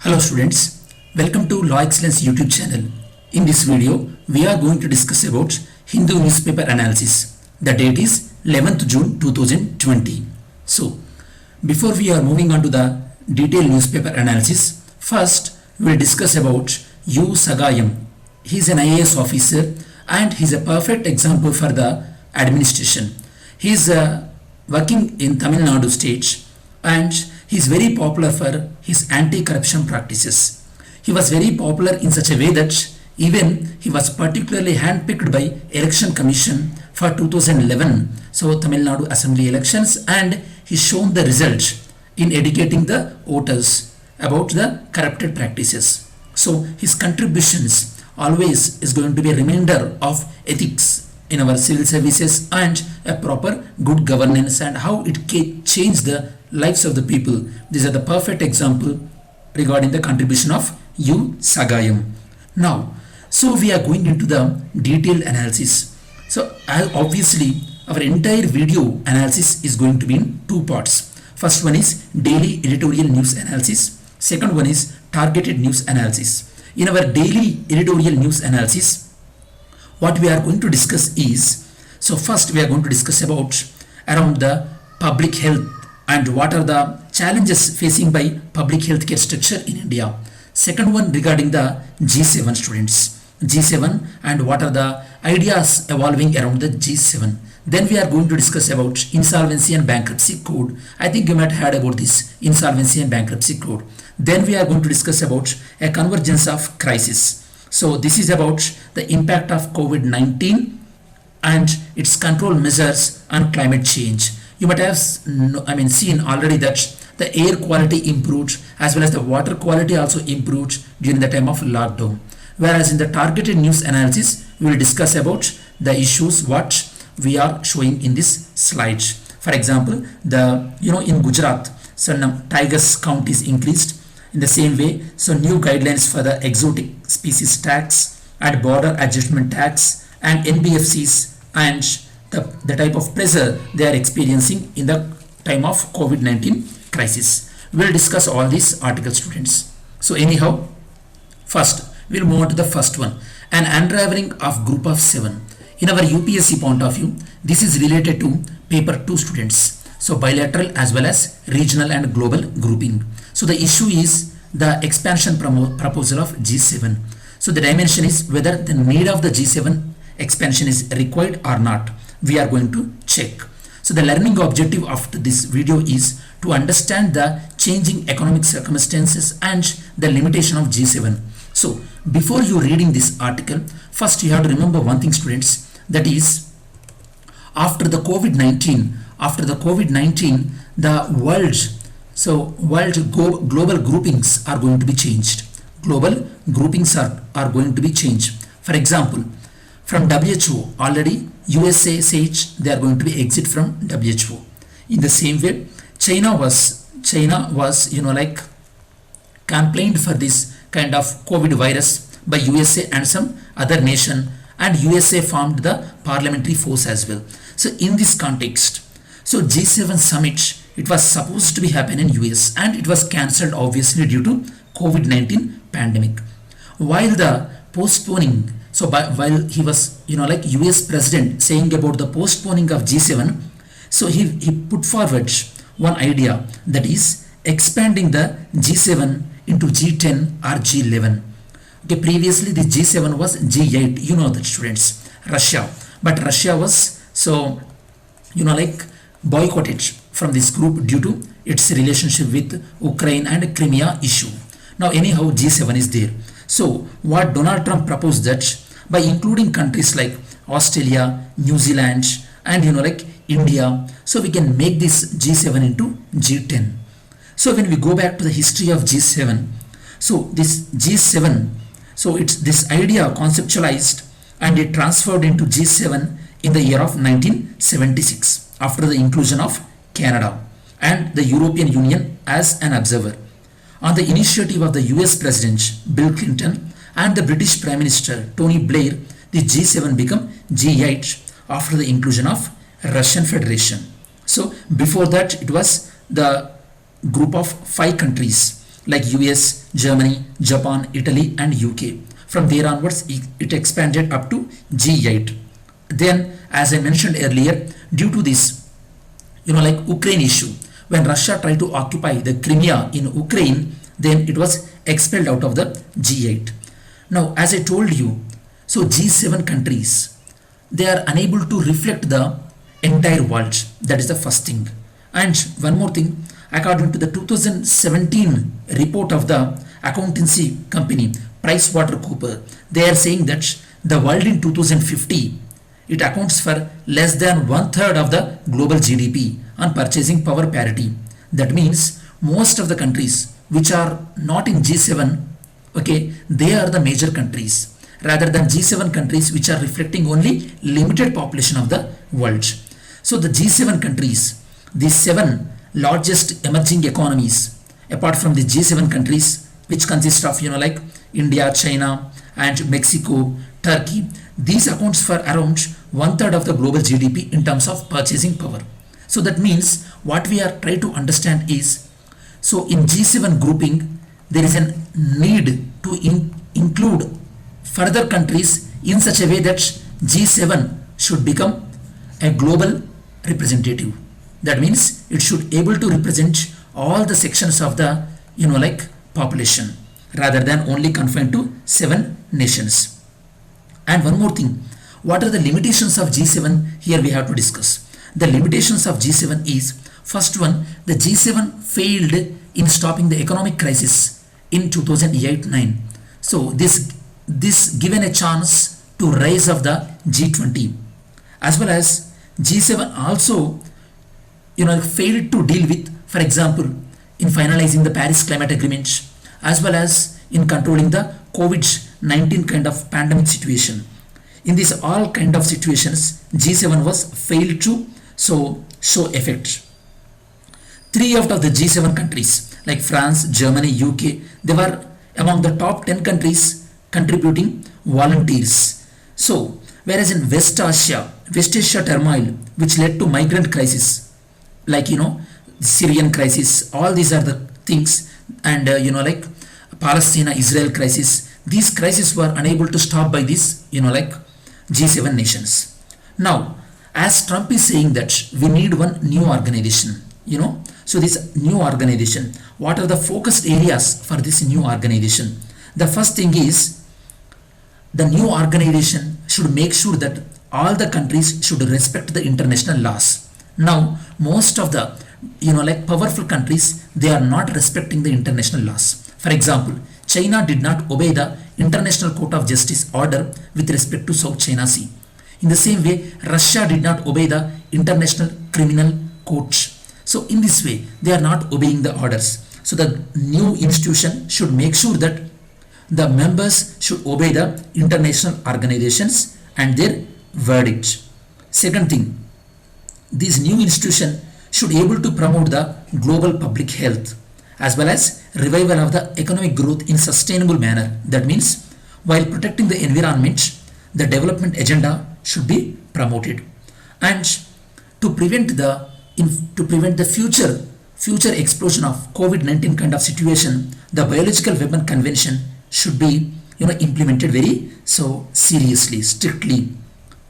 Hello students, welcome to Law Excellence YouTube channel. In this video, we are going to discuss about Hindu newspaper analysis. The date is 11th June 2020. So, before we are moving on to the detailed newspaper analysis, first we will discuss about U. Sagayam. He is an IAS officer and he is a perfect example for the administration. He is working in Tamil Nadu state and he is very popular for his anti-corruption practices. He was very popular in such a way that even he was particularly handpicked by Election Commission for 2011, so Tamil Nadu Assembly elections, and he shown the result in educating the voters about the corrupted practices. So his contributions always is going to be a reminder of ethics in our civil services and a proper good governance and how it can change the lives of the people. These are the perfect example regarding the contribution of U. Sagayam. Now, so we are going into the detailed analysis. So obviously our entire video analysis is going to be in two parts. First one is daily editorial news analysis. Second one is targeted news analysis. In our daily editorial news analysis, what we are going to discuss is, so first we are going to discuss about around the public health and what are the challenges facing by public healthcare structure in India. Second one regarding the G7 students. G7 and what are the ideas evolving around the G7. Then we are going to discuss about insolvency and bankruptcy code. I think you might have heard about this insolvency and bankruptcy code. Then we are going to discuss about a convergence of crisis. So this is about the impact of COVID-19 and its control measures on climate change. You might have seen already that the air quality improved as well as the water quality also improved during the time of lockdown. Whereas in the targeted news analysis, we will discuss about the issues what we are showing in this slide. For example, in Gujarat, some tigers count is increased. In the same way, so new guidelines for the exotic species tax and border adjustment tax and NBFCs and the type of pressure they are experiencing in the time of COVID-19 crisis. We will discuss all these articles, students. So anyhow, first we will move on to the first one, an unravelling of group of 7. In our UPSC point of view, this is related to paper 2 students. So bilateral as well as regional and global grouping. So the issue is the expansion proposal of G7. So the dimension is whether the need of the G7 expansion is required or not. We are going to check. So the learning objective of this video is to understand the changing economic circumstances and the limitation of G7. So before you reading this article, first you have to remember one thing, students, that is after the COVID-19, the global groupings are going to be changed. Global groupings are going to be changed. For example, from WHO, already USA says they are going to be exit from WHO. In the same way, China was complained for this kind of COVID virus by USA and some other nation, and USA formed the parliamentary force as well. So in this context, so G7 summit, it was supposed to be happen in US and it was cancelled obviously due to COVID-19 pandemic. While the postponing, so while he was US president saying about the postponing of G7, so he put forward one idea, that is expanding the G7 into G10 or G11. Okay, previously the G7 was G8, you know that, students, Russia, but Russia was boycotted from this group due to its relationship with Ukraine and Crimea issue. Now anyhow, G7 is there. So what Donald Trump proposed that by including countries like Australia, New Zealand and India, so we can make this G7 into G10. So when we go back to the history of G7, so this G7, so it's this idea conceptualized and it transferred into G7 in the year of 1976 after the inclusion of Canada and the European Union as an observer. On the initiative of the US President Bill Clinton and the British Prime Minister Tony Blair, the G7 became G8 after the inclusion of Russian Federation. So before that it was the group of 5 countries like US, Germany, Japan, Italy and UK. From there onwards, it expanded up to G8. Then, as I mentioned earlier, due to this, like Ukraine issue, when Russia tried to occupy the Crimea in Ukraine, then it was expelled out of the G8. Now, as I told you, so G7 countries, they are unable to reflect the entire world. That is the first thing. And one more thing, according to the 2017 report of the accountancy company PricewaterhouseCoopers, they are saying that the world in 2050, it accounts for less than one third of the global GDP on purchasing power parity. That means most of the countries which are not in G7, okay, they are the major countries rather than G7 countries which are reflecting only limited population of the world. So the G7 countries, the 7 largest emerging economies apart from the G7 countries, which consist of like India, China and Mexico, Turkey, these accounts for around one third of the global GDP in terms of purchasing power. So that means what we are trying to understand is, so in G7 grouping there is a need to include further countries in such a way that G7 should become a global representative. That means it should able to represent all the sections of the population rather than only confined to 7 nations. And one more thing, what are the limitations of G7? Here we have to discuss. The limitations of G7 is, first one, the G7 failed in stopping the economic crisis in 2008-9. So this given a chance to rise of the G20, as well as G7 also failed to deal with, for example, in finalizing the Paris Climate Agreement, as well as in controlling the COVID-19 kind of pandemic situation. In these all kind of situations, G7 was failed to show effect. 3 out of the G7 countries like France, Germany, UK, they were among the top 10 countries contributing volunteers. So, whereas in West Asia turmoil, which led to migrant crisis, like Syrian crisis, all these are the things, and like Palestina-Israel crisis, these crises were unable to stop by these G7 nations. Now, as Trump is saying that we need one new organization, so this new organization, what are the focused areas for this new organization? The first thing is, the new organization should make sure that all the countries should respect the international laws. Now, most of the powerful countries, they are not respecting the international laws. For example, China did not obey the International Court of Justice order with respect to South China Sea. In the same way, Russia did not obey the International Criminal Court. So in this way, they are not obeying the orders. So the new institution should make sure that the members should obey the international organizations and their verdict. Second thing, this new institution should able to promote the global public health as well as revival of the economic growth in sustainable manner. That means while protecting the environment, the development agenda should be promoted. And to prevent the future explosion of COVID-19 kind of situation, the biological weapon convention should be implemented very seriously, strictly.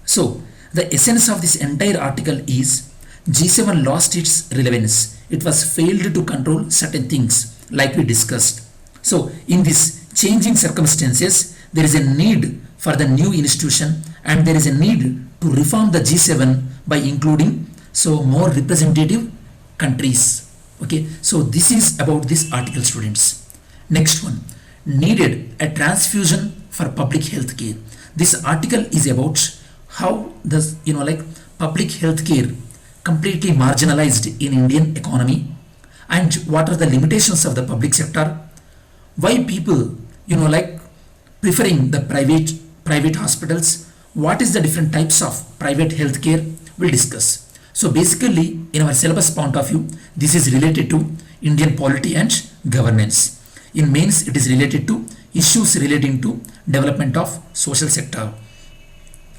So the essence of this entire article is G7 lost its relevance. It was failed to control certain things like we discussed. So in this changing circumstances, there is a need for the new institution and there is a need to reform the G7 by including more representative countries. Okay, so this is about this article, students. Next one, needed a transfusion for public health care. This article is about how the public health care completely marginalized in Indian economy and what are the limitations of the public sector, why people preferring the private hospitals, what is the different types of private healthcare, we'll discuss. So basically in our syllabus point of view, this is related to Indian polity and governance. In mains, it is related to issues relating to development of social sector.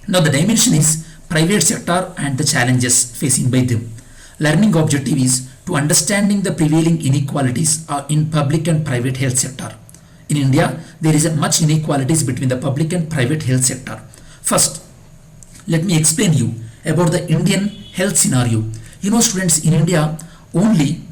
Now the dimension is private sector and the challenges facing by them. Learning objective is to understanding the prevailing inequalities in public and private health sector. In India, there is a much inequalities between the public and private health sector. First, let me explain you about the Indian health scenario. You know, students, in India, only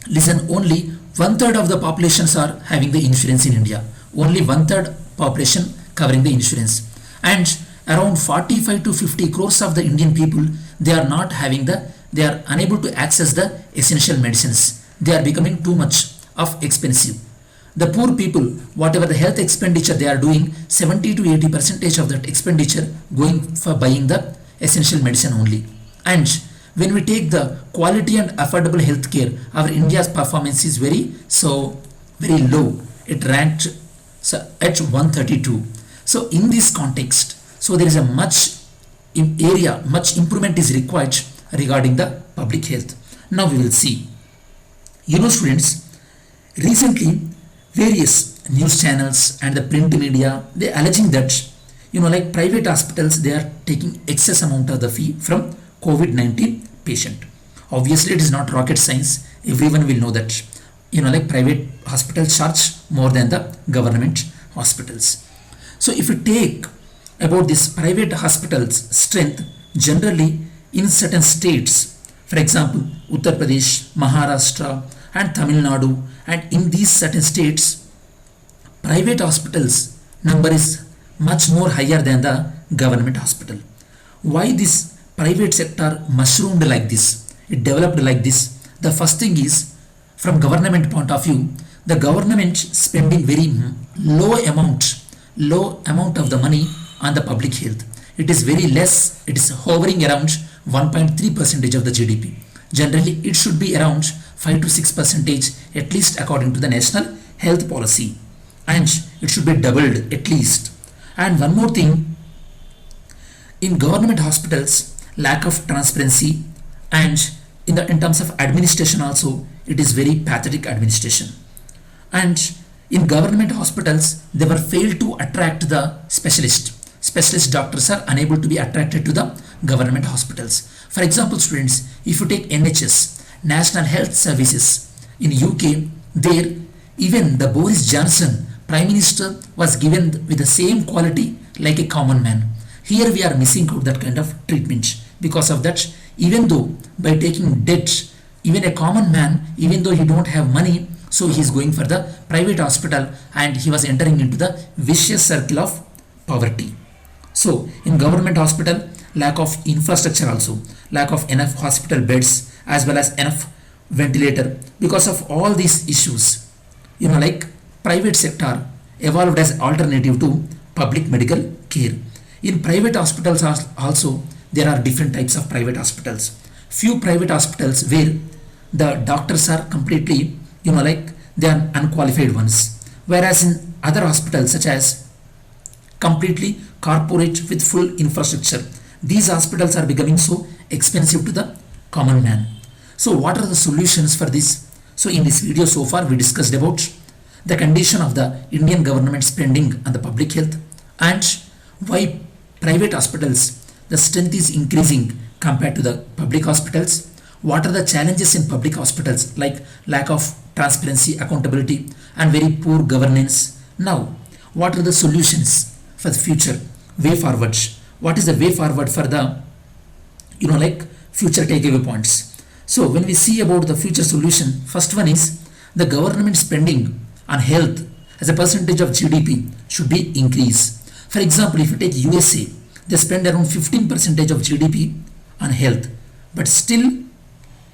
1/3 of the populations are having the insurance in India. Only 1/3 population covering the insurance, and around 45 to 50 crores of the Indian people, they are unable to access the essential medicines. They are becoming too much of expensive. The poor people, whatever the health expenditure they are doing, 70 to 80% of that expenditure going for buying the essential medicine only. And when we take the quality and affordable health care, our India's performance is very low. It ranked at 132. So in this context, so there is a much improvement is required regarding the public health. Now we will see. You know, students, recently various news channels and the print media, they are alleging that, like private hospitals, they are taking excess amount of the fee from COVID-19 patient. Obviously, it is not rocket science. Everyone will know that, like private hospitals charge more than the government hospitals. So if you take about this private hospitals strength, generally in certain states, for example, Uttar Pradesh, Maharashtra and Tamil Nadu, and in these certain states, private hospitals number is much more higher than the government hospital. Why this private sector mushroomed like this? It developed like this. The first thing is, from government point of view, the government spending very low amount of the money on the public health. It is very less. It is hovering around 1.3% of the GDP. Generally, it should be around 5 to 6% at least according to the national health policy, and it should be doubled at least. And one more thing, in government hospitals, lack of transparency, and in terms of administration also, it is very pathetic administration. And in government hospitals, they were failed to attract the specialist doctors are unable to be attracted to the government hospitals. For example, students, if you take NHS, National Health Services, in UK, there even the Boris Johnson Prime Minister was given with the same quality like a common man. Here we are missing out that kind of treatment. Because of that, even though by taking debt, even a common man, even though he don't have money, so he is going for the private hospital, and he was entering into the vicious circle of poverty. So in government hospital, lack of infrastructure also, lack of enough hospital beds as well as enough ventilator. Because of all these issues, like private sector evolved as alternative to public medical care. In private hospitals also, there are different types of private hospitals. Few private hospitals where the doctors are completely, they are unqualified ones. Whereas in other hospitals, such as completely corporate with full infrastructure, these hospitals are becoming so expensive to the common man. So what are the solutions for this? So in this video so far, we discussed about the condition of the Indian government spending on the public health, and why private hospitals, the strength is increasing compared to the public hospitals. What are the challenges in public hospitals, like lack of transparency, accountability, and very poor governance. Now, what are the solutions for the future, way forward? What is the way forward for the, future takeaway points? So when we see about the future solution, first one is the government spending on health as a percentage of GDP should be increased. For example, if you take USA, they spend around 15% of GDP on health, but still,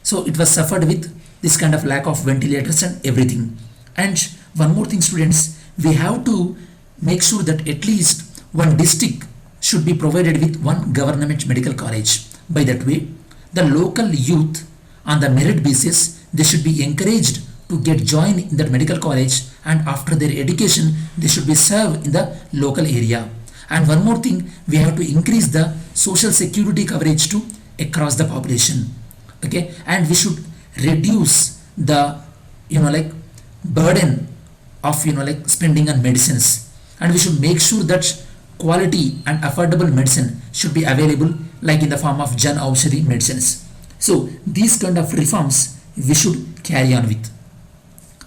so it was suffered with this kind of lack of ventilators and everything. And one more thing, students, we have to make sure that at least one district should be provided with one government medical college. By that way, the local youth on the merit basis, they should be encouraged to get join in that medical college, and after their education, they should be served in the local area. And one more thing, we have to increase the social security coverage to across the population. Okay, and we should reduce the burden of spending on medicines, and we should make sure that quality and affordable medicine should be available, like in the form of Jan Aushadhi medicines. So these kind of reforms we should carry on with.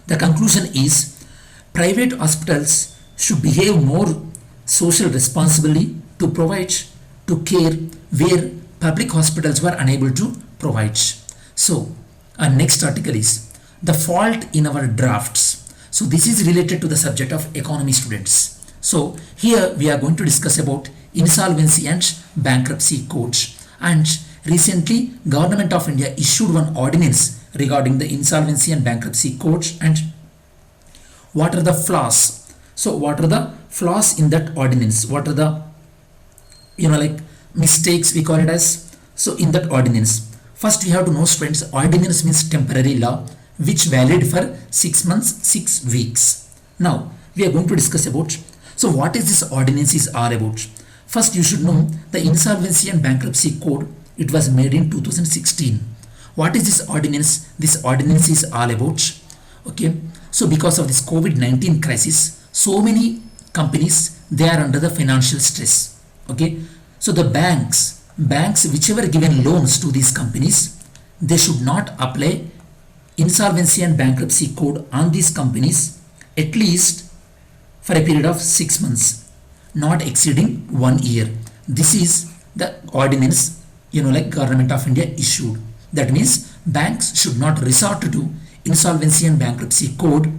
The conclusion is private hospitals should behave more social responsibly to provide to care where public hospitals were unable to provide. So, our next article is the fault in our drafts. So, this is related to the subject of economy students. So, here we are going to discuss about insolvency and bankruptcy codes. And recently, Government of India issued one ordinance regarding the insolvency and bankruptcy codes and what are the flaws. So, what are the flaws in that ordinance? What are the mistakes we call it as? So, in that ordinance, first we have to know, students, ordinance means temporary law which valid for 6 months 6 weeks. Now we are going to discuss about, so what is this ordinance is all about. First you should know the insolvency and bankruptcy code, it was made in 2016. What is this ordinance? This ordinance is all about, okay, so because of this COVID-19 crisis, so many companies, they are under the financial stress, okay. So the banks whichever given loans to these companies, they should not apply insolvency and bankruptcy code on these companies at least for a period of 6 months, not exceeding 1 year. This is the ordinance, Government of India issued. That means banks should not resort to insolvency and bankruptcy code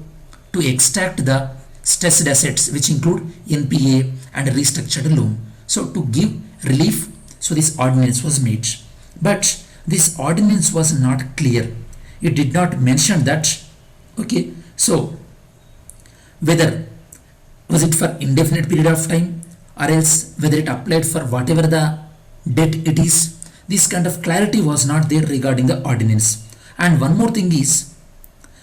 to extract the stressed assets which include NPA and restructured loan. So to give relief, so this ordinance was made. But this ordinance was not clear. It did not mention that, okay, so whether was it for indefinite period of time or else whether it applied for whatever the debt it is. This kind of clarity was not there regarding the ordinance. And one more thing is,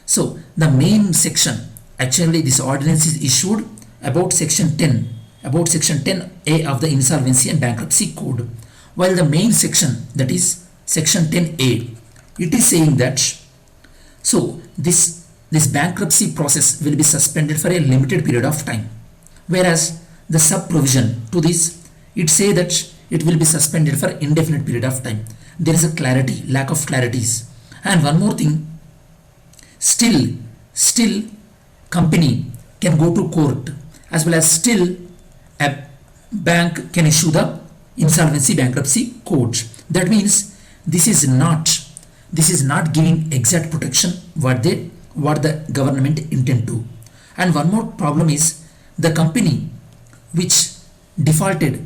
so the main section, actually this ordinance is issued about section 10, about section 10A of the insolvency and bankruptcy code, while the main section, that is section 10A, it is saying that so this bankruptcy process will be suspended for a limited period of time, whereas the sub provision to this, it say that it will be suspended for indefinite period of time. There is a clarity, lack of clarities. And one more thing, still company can go to court, as well as still a bank can issue the insolvency bankruptcy code. That means this is not giving exact protection what the government intend to. And one more problem is the company which defaulted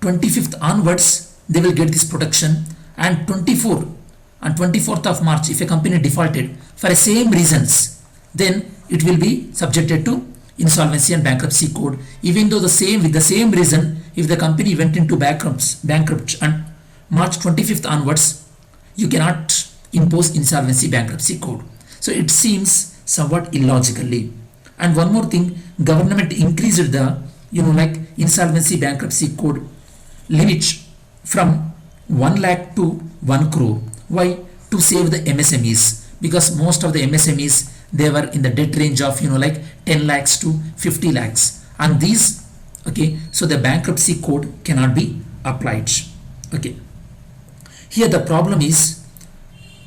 25th onwards, they will get this protection, and 24th of March, if a company defaulted for the same reasons, then it will be subjected to insolvency and bankruptcy code, even though with the same reason, if the company went into bankrupt and March 25th onwards, you cannot impose insolvency bankruptcy code. So it seems somewhat illogically. And one more thing, government increased the insolvency bankruptcy code limit from 1 lakh to 1 crore. Why? To save the MSMEs, because most of the MSMEs, they were in the debt range of 10 lakhs to 50 lakhs, and these, okay, so the bankruptcy code cannot be applied. Okay, here the problem is,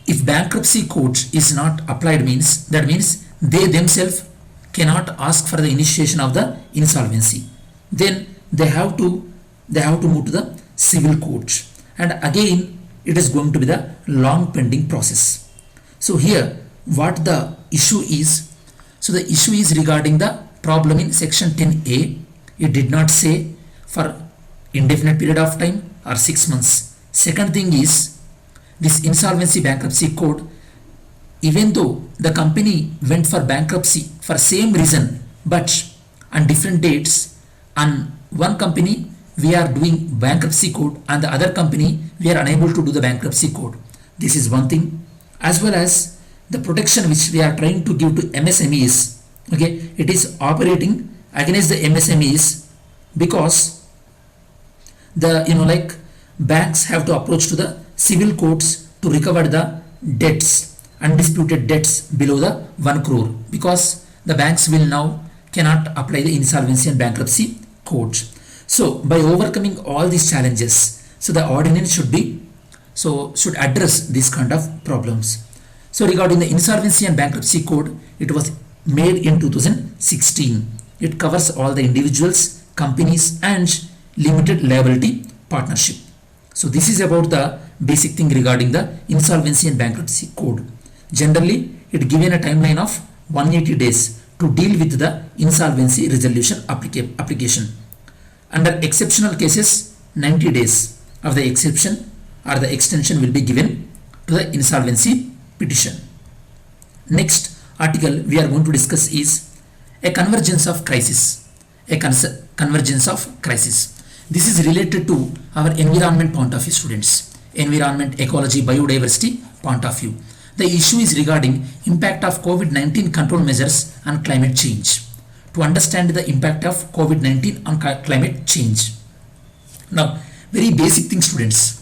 if bankruptcy code is not applied, that means they themselves cannot ask for the initiation of the insolvency. Then they have to move to the civil court, and again it is going to be the long pending process. So here what the issue is, so the issue is regarding the problem in section 10A. It did not say for indefinite period of time or 6 months. Second thing is, this insolvency bankruptcy code, even though the company went for bankruptcy for same reason but on different dates, on one company we are doing bankruptcy code and the other company we are unable to do the bankruptcy code. This is one thing, as well as the protection which we are trying to give to MSMEs, okay, it is operating against the MSMEs, because the banks have to approach to the civil courts to recover the debts, undisputed debts below the 1 crore, because the banks will now cannot apply the insolvency and bankruptcy code. So by overcoming all these challenges, so the ordinance should address these kind of problems. So regarding the insolvency and bankruptcy code, it was made in 2016. It covers all the individuals, companies and limited liability partnership. So this is about the basic thing regarding the insolvency and bankruptcy code. Generally, it given a timeline of 180 days to deal with the insolvency resolution application. Under exceptional cases, 90 days of the exception or the extension will be given to the insolvency petition. Next article we are going to discuss is a convergence of crisis. Convergence of crisis. This is related to our environment point of view, students. Environment, ecology, biodiversity point of view. The issue is regarding impact of COVID-19 control measures on climate change. To understand the impact of COVID-19 on climate change. Now, very basic thing, students.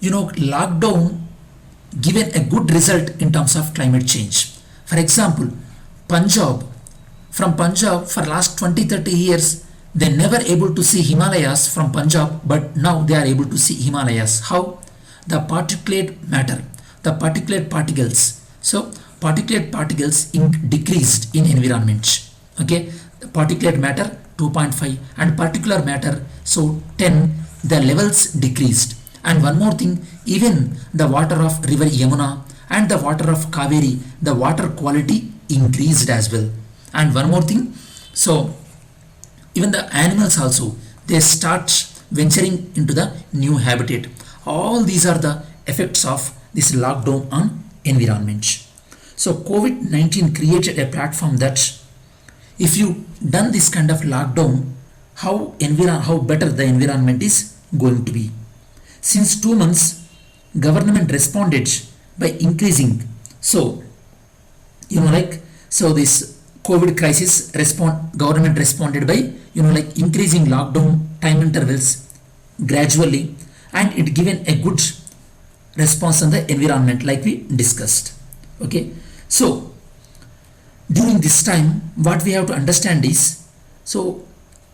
Lockdown given a good result in terms of climate change. For example, Punjab for last 20-30 years, they never able to see Himalayas from Punjab, but now they are able to see Himalayas. How? The particulate matter, the particulate particles. So particulate particles decreased in environment. Okay, the particulate matter 2.5 and particular matter so 10, the levels decreased. And one more thing, even the water of river Yamuna and the water of Kaveri, the water quality increased as well. And one more thing, so even the animals also, they start venturing into the new habitat. All these are the effects of this lockdown on environment. So COVID-19 created a platform that if you done this kind of lockdown, how better the environment is going to be. Since 2 months, government responded by increasing. So this COVID crisis government responded by increasing lockdown time intervals gradually, and it given a good response on the environment like we discussed. Okay, so during this time what we have to understand is, so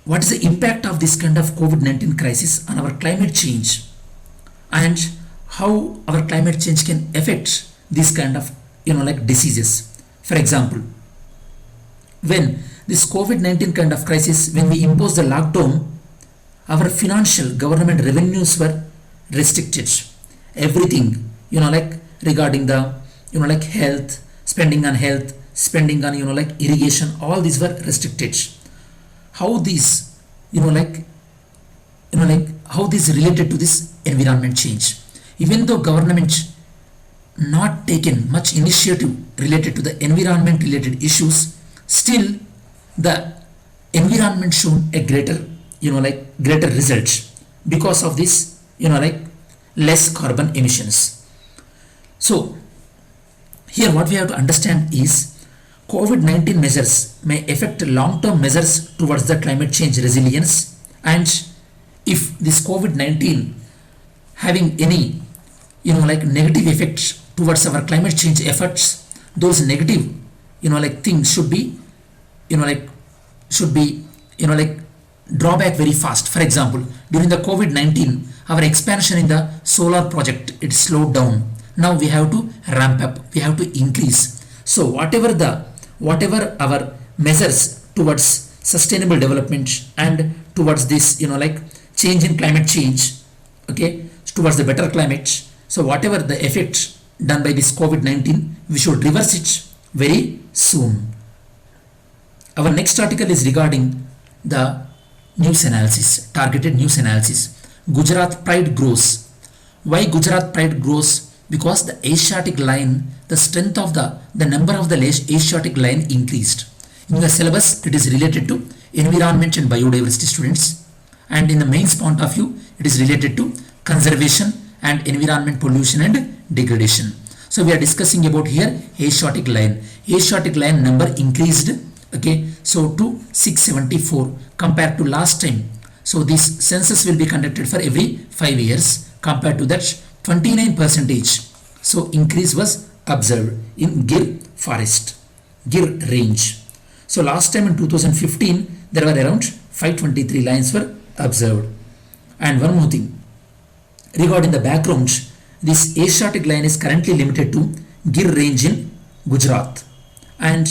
what is the impact of this kind of COVID-19 crisis on our climate change and how our climate change can affect this kind of diseases. For example, when this COVID-19 kind of crisis, when we impose the lockdown, our financial government revenues were restricted. Everything, regarding the, health, spending on irrigation, all these were restricted. How these, how this related to this environment change? Even though government not taken much initiative related to the environment related issues, still the environment shown a greater results because of this less carbon emissions. So here what we have to understand is COVID-19 measures may affect long-term measures towards the climate change resilience, and if this COVID-19 having any negative effects towards our climate change efforts, those negative things should be drawback very fast. For example, during the COVID-19, our expansion in the solar project, it slowed down. Now we have to ramp up, we have to increase. So whatever our measures towards sustainable development and towards this change in climate change, okay, towards the better climate, so whatever the effect done by this COVID-19, we should reverse it very soon. Our next article is regarding the news analysis, targeted news analysis. Gujarat pride grows. Why Gujarat pride grows? Because the Asiatic line, the strength of the number of the Asiatic line increased. In the syllabus, it is related to environment and biodiversity, students, and in the mains point of view, it is related to conservation and environment pollution and degradation. So we are discussing about here Asiatic line. Asiatic line number increased, okay, so to 674 compared to last time. So this census will be conducted for every 5 years. Compared to that, 29%. So increase was observed in Gir forest, Gir range. So last time in 2015, there were around 523 lions were observed. And one more thing, regarding the background, this Asiatic lion is currently limited to Gir range in Gujarat, and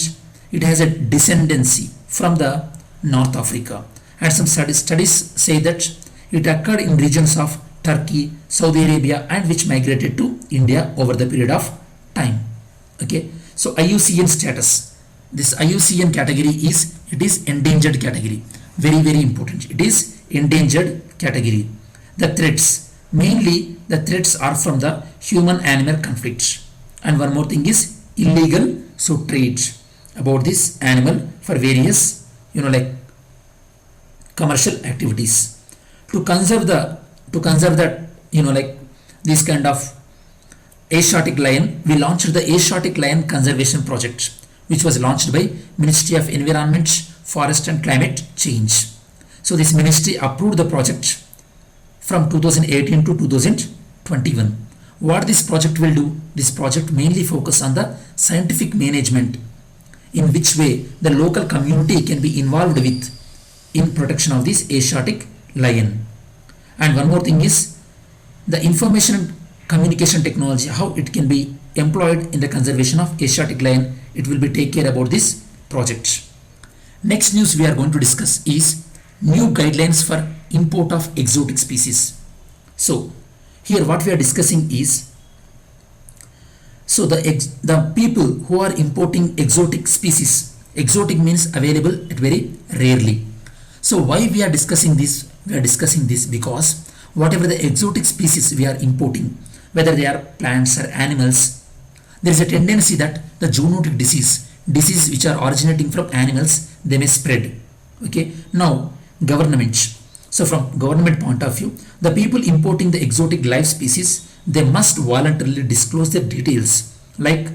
it has a descendancy from the North Africa. And some studies say that it occurred in regions of Turkey, Saudi Arabia, and which migrated to India over the period of time. Okay, so IUCN status. This IUCN category is endangered category. Very important. It is endangered category. The threats, mainly the threats are from the human-animal conflicts. And one more thing is illegal trade about this animal for various commercial activities. To conserve the this kind of Asiatic lion, we launched the Asiatic lion conservation project, which was launched by Ministry of Environment, Forest and Climate Change. So this ministry approved the project from 2018 to 2021. What this project will do? This project mainly focus on the scientific management, in which way the local community can be involved with in protection of this Asiatic lion. And one more thing is the information and communication technology, how it can be employed in the conservation of Asiatic lion. It will be take care about this project. Next news we are going to discuss is new guidelines for import of exotic species. So here what we are discussing is, so the people who are importing exotic species, exotic means available at very rarely. So why we are discussing this? We are discussing this because whatever the exotic species we are importing, whether they are plants or animals, there is a tendency that the zoonotic disease which are originating from animals, they may spread. Okay, now government. So from government point of view, the people importing the exotic live species, they must voluntarily disclose their details, like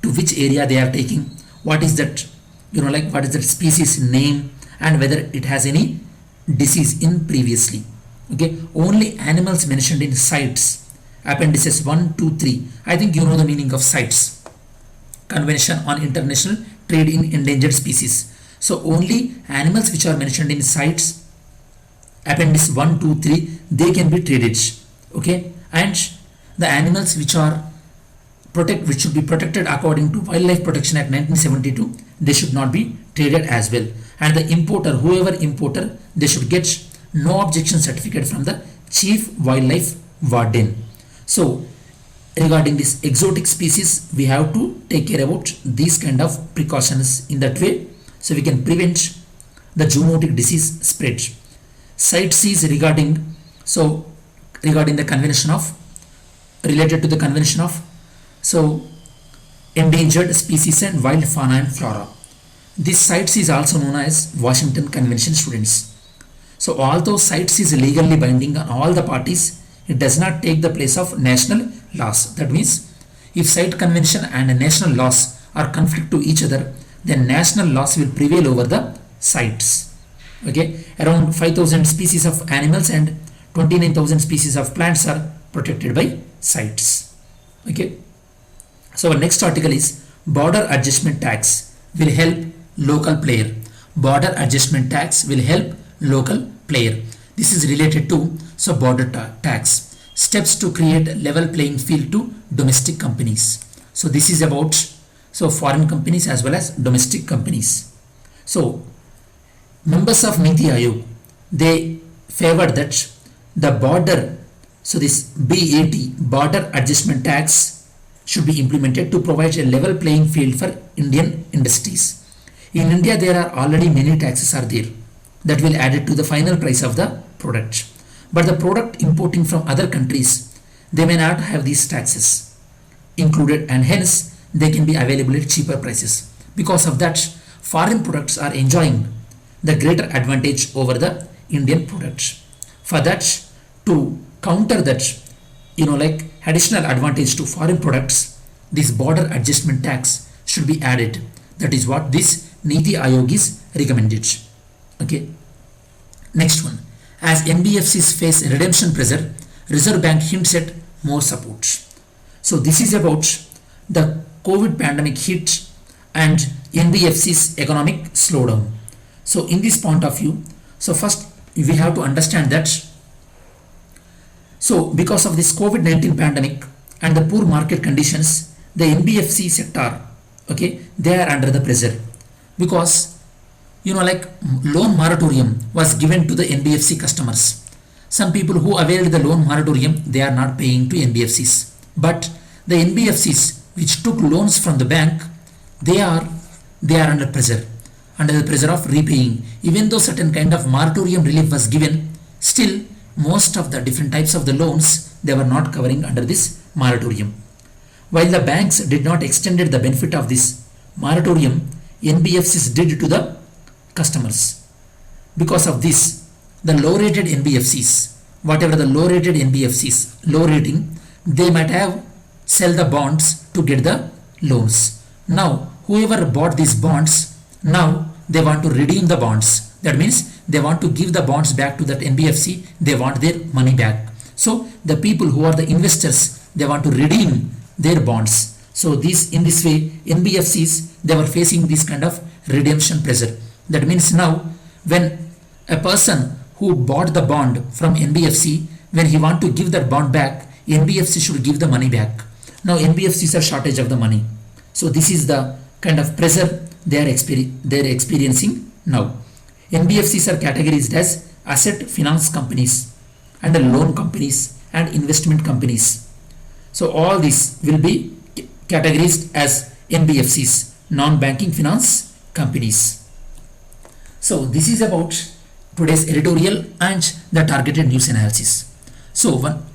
to which area they are taking, what is that, what is that species name, and whether it has any disease in previously. Okay, only animals mentioned in CITES, appendices 1, 2, 3. I think you know the meaning of CITES, Convention on International Trade in Endangered Species. So only animals which are mentioned in CITES, appendix 1, 2, 3, they can be traded. Okay, and the animals which should be protected according to Wildlife Protection Act 1972, they should not be traded as well. And the importer, whoever importer, they should get no objection certificate from the Chief Wildlife Warden. So regarding this exotic species, we have to take care about these kind of precautions. In that way, so we can prevent the zoonotic disease spread. CITES is regarding the convention of, related to the convention of endangered species and wild fauna and flora. This CITES is also known as Washington Convention, students. So although CITES is legally binding on all the parties, it does not take the place of national laws. That means if CITES convention and national laws are conflict to each other, then national laws will prevail over the CITES. Okay, around 5,000 species of animals and 29,000 species of plants are protected by CITES. Okay, so our next article is border adjustment tax will help local player. Border adjustment tax will help local player. This is related to border tax, steps to create level playing field to domestic companies. So this is about foreign companies as well as domestic companies. So members of Niti Aayog, they favored that the border, this BAT, border adjustment tax, should be implemented to provide a level playing field for Indian industries. In India, there are already many taxes are there that will add it to the final price of the product. But the product importing from other countries, they may not have these taxes included, and hence they can be available at cheaper prices. Because of that, foreign products are enjoying the greater advantage over the Indian products. For that, to counter that, additional advantage to foreign products, this border adjustment tax should be added. That is what this Niti Aayog is recommended. Okay. Next one. As NBFCs face redemption pressure, Reserve Bank hints at more support. So this is about the COVID pandemic hit and NBFCs economic slowdown. So in this point of view, first we have to understand that because of this COVID-19 pandemic and the poor market conditions, the NBFC sector, okay, they are under the pressure because like loan moratorium was given to the NBFC customers. Some people who availed the loan moratorium, they are not paying to NBFCs. But the NBFCs which took loans from the bank, they are under the pressure of repaying. Even though certain kind of moratorium relief was given, still most of the different types of the loans, they were not covering under this moratorium. While the banks did not extended the benefit of this moratorium, NBFCs did to the customers. Because of this, the low rated NBFCs, whatever the low rated NBFCs, low rating, they might have sell the bonds to get the loans. Now whoever bought these bonds, now they want to redeem the bonds. That means they want to give the bonds back to that NBFC, they want their money back. So the people who are the investors, they want to redeem their bonds. So in this way, NBFCs, they were facing this kind of redemption pressure. That means now when a person who bought the bond from NBFC, when he want to give that bond back, NBFC should give the money back. Now NBFCs are shortage of the money. So this is the kind of pressure they are experiencing now. NBFCs are categorized as asset finance companies and loan companies and investment companies. So all these will be categorized as NBFCs, non-banking finance companies. So this is about today's editorial and the targeted news analysis. So one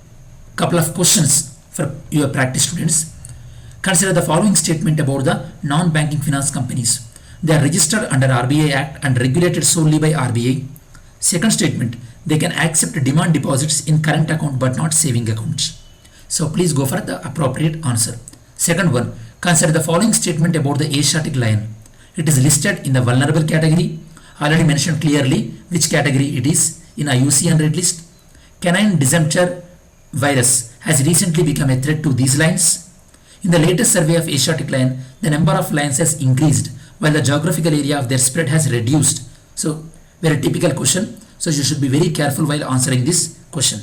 couple of questions for your practice students. Consider the following statement about the non-banking finance companies. They are registered under RBI Act and regulated solely by RBI. Second statement, they can accept demand deposits in current account but not saving accounts. So please go for the appropriate answer. Second one, consider the following statement about the Asiatic lion. It is listed in the vulnerable category. Already mentioned clearly which category it is in IUCN Red List. Canine dysentery virus has recently become a threat to these lions. In the latest survey of Asiatic lion, the number of lions has increased while the geographical area of their spread has reduced. So very typical question. So you should be very careful while answering this question.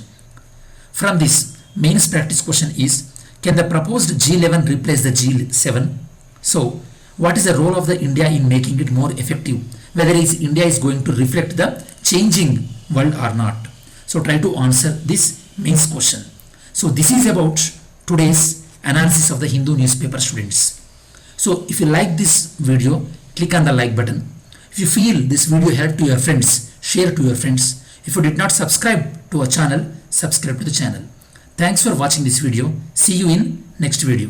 From this, mains practice question is, can the proposed G11 replace the G7? So what is the role of the India in making it more effective? Whether India is going to reflect the changing world or not. So try to answer this mains question. So this is about today's analysis of the Hindu newspaper, students. So if you like this video, click on the like button. If you feel this video helped to your friends, share to your friends. If you did not subscribe to our channel, subscribe to the channel. Thanks for watching this video. See you in next video.